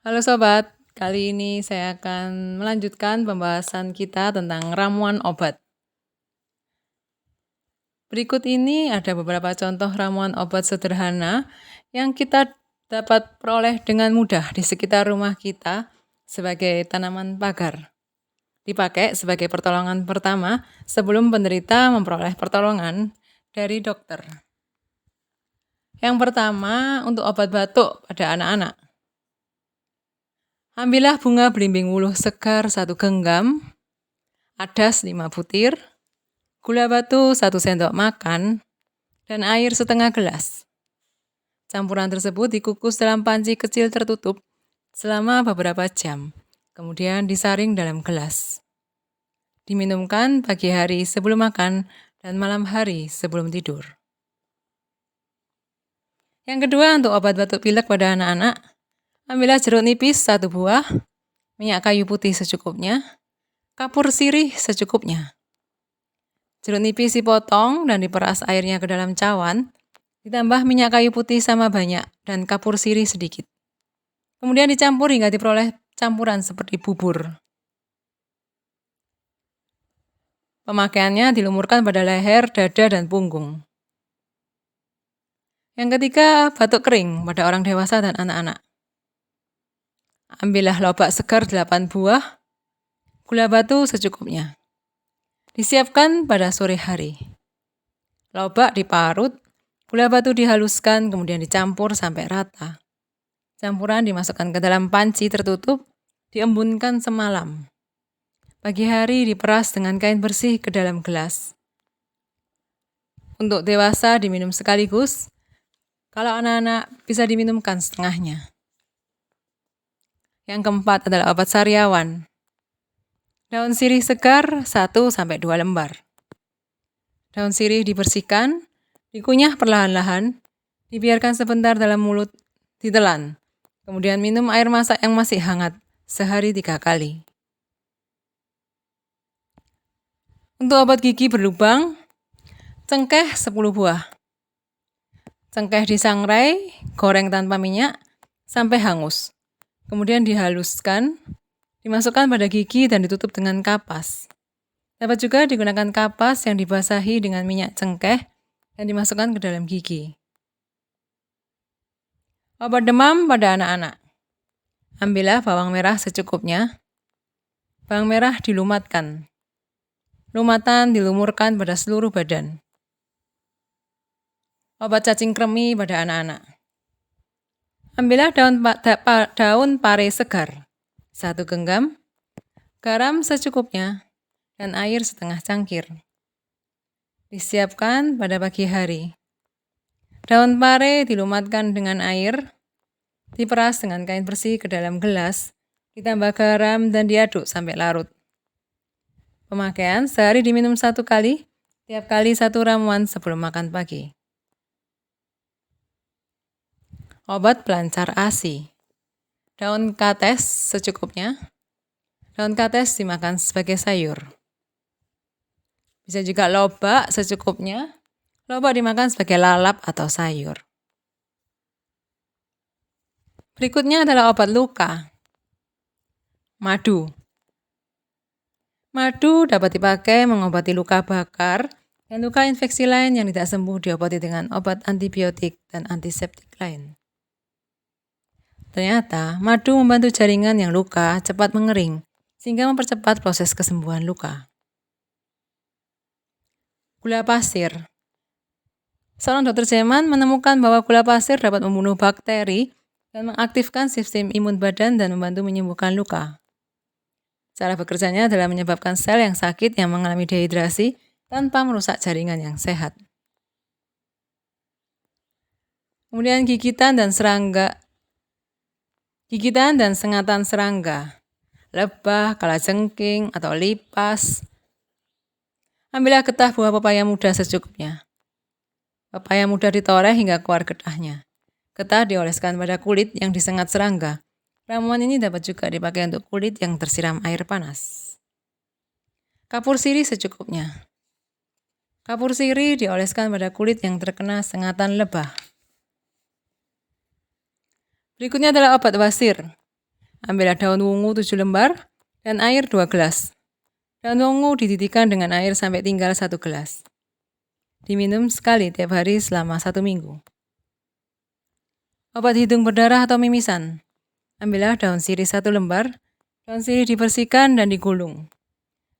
Halo sobat, kali ini saya akan melanjutkan pembahasan kita tentang ramuan obat. Berikut ini ada beberapa contoh ramuan obat sederhana yang kita dapat peroleh dengan mudah di sekitar rumah kita sebagai tanaman pagar. Dipakai sebagai pertolongan pertama sebelum penderita memperoleh pertolongan dari dokter. Yang pertama untuk obat batuk pada anak-anak. Ambillah bunga belimbing wuluh segar 1 genggam, adas 5 butir, gula batu 1 sendok makan, dan air setengah gelas. Campuran tersebut dikukus dalam panci kecil tertutup selama beberapa jam, kemudian disaring dalam gelas. Diminumkan pagi hari sebelum makan dan malam hari sebelum tidur. Yang kedua untuk obat batuk pilek pada anak-anak, ambillah jeruk nipis 1 buah, minyak kayu putih secukupnya, kapur sirih secukupnya. Jeruk nipis dipotong dan diperas airnya ke dalam cawan, ditambah minyak kayu putih sama banyak dan kapur sirih sedikit. Kemudian dicampur hingga diperoleh campuran seperti bubur. Pemakaiannya dilumurkan pada leher, dada, dan punggung. Yang ketiga, batuk kering pada orang dewasa dan anak-anak. Ambillah lobak segar 8 buah, gula batu secukupnya. Disiapkan pada sore hari. Lobak diparut, gula batu dihaluskan, kemudian dicampur sampai rata. Campuran dimasukkan ke dalam panci tertutup, diembunkan semalam. Pagi hari diperas dengan kain bersih ke dalam gelas. Untuk dewasa diminum sekaligus, kalau anak-anak bisa diminumkan setengahnya. Yang keempat adalah obat sariawan. Daun sirih segar 1-2 lembar. Daun sirih dibersihkan, dikunyah perlahan-lahan, dibiarkan sebentar dalam mulut, ditelan. Kemudian minum air masak yang masih hangat sehari 3 kali. Untuk obat gigi berlubang, cengkeh 10 buah. Cengkeh disangrai, goreng tanpa minyak, sampai hangus. Kemudian dihaluskan, dimasukkan pada gigi dan ditutup dengan kapas. Dapat juga digunakan kapas yang dibasahi dengan minyak cengkeh dan dimasukkan ke dalam gigi. Obat demam pada anak-anak. Ambillah bawang merah secukupnya. Bawang merah dilumatkan. Lumatan dilumurkan pada seluruh badan. Obat cacing kremi pada anak-anak. Ambillah daun pare segar 1 genggam, garam secukupnya, dan air setengah cangkir. Disiapkan pada pagi hari. Daun pare dilumatkan dengan air, diperas dengan kain bersih ke dalam gelas, ditambah garam dan diaduk sampai larut. Pemakaian sehari diminum 1 kali, tiap kali 1 ramuan sebelum makan pagi. Obat pelancar ASI. Daun kates secukupnya. Daun kates dimakan sebagai sayur. Bisa juga lobak secukupnya. Lobak dimakan sebagai lalap atau sayur. Berikutnya adalah obat luka. Madu. Madu dapat dipakai mengobati luka bakar dan luka infeksi lain yang tidak sembuh diobati dengan obat antibiotik dan antiseptik lain. Ternyata, madu membantu jaringan yang luka cepat mengering, sehingga mempercepat proses kesembuhan luka. Gula pasir. Seorang dokter Jerman menemukan bahwa gula pasir dapat membunuh bakteri dan mengaktifkan sistem imun badan dan membantu menyembuhkan luka. Cara bekerjanya adalah menyebabkan sel yang sakit yang mengalami dehidrasi tanpa merusak jaringan yang sehat. Kemudian gigitan dan serangga. Gigitan dan sengatan serangga, lebah, kalajengking, atau lipas. Ambillah getah buah pepaya muda secukupnya. Pepaya muda ditoreh hingga keluar getahnya. Getah dioleskan pada kulit yang disengat serangga. Ramuan ini dapat juga dipakai untuk kulit yang tersiram air panas. Kapur sirih secukupnya. Kapur sirih dioleskan pada kulit yang terkena sengatan lebah. Berikutnya adalah obat wasir. Ambillah daun wungu 7 lembar dan air 2 gelas. Daun wungu dididihkan dengan air sampai tinggal 1 gelas. Diminum sekali tiap hari selama 1 minggu. Obat hidung berdarah atau mimisan. Ambillah daun sirih 1 lembar. Daun sirih dibersihkan dan digulung.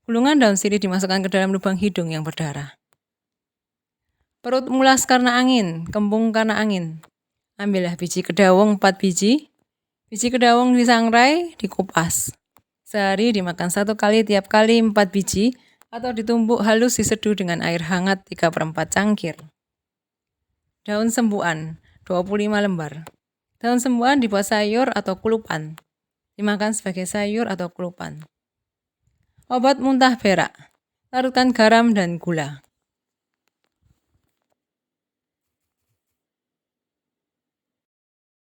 Gulungan daun sirih dimasukkan ke dalam lubang hidung yang berdarah. Perut mulas karena angin, kembung karena angin. Ambillah biji kedawong 4 biji. Biji kedawong disangrai, dikupas. Sehari dimakan 1 kali tiap kali 4 biji atau ditumbuk halus diseduh dengan air hangat 3/4 cangkir. Daun sembuhan 25 lembar. Daun sembuhan dibuat sayur atau kulupan. Dimakan sebagai sayur atau kulupan. Obat muntah berak. Larutkan garam dan gula.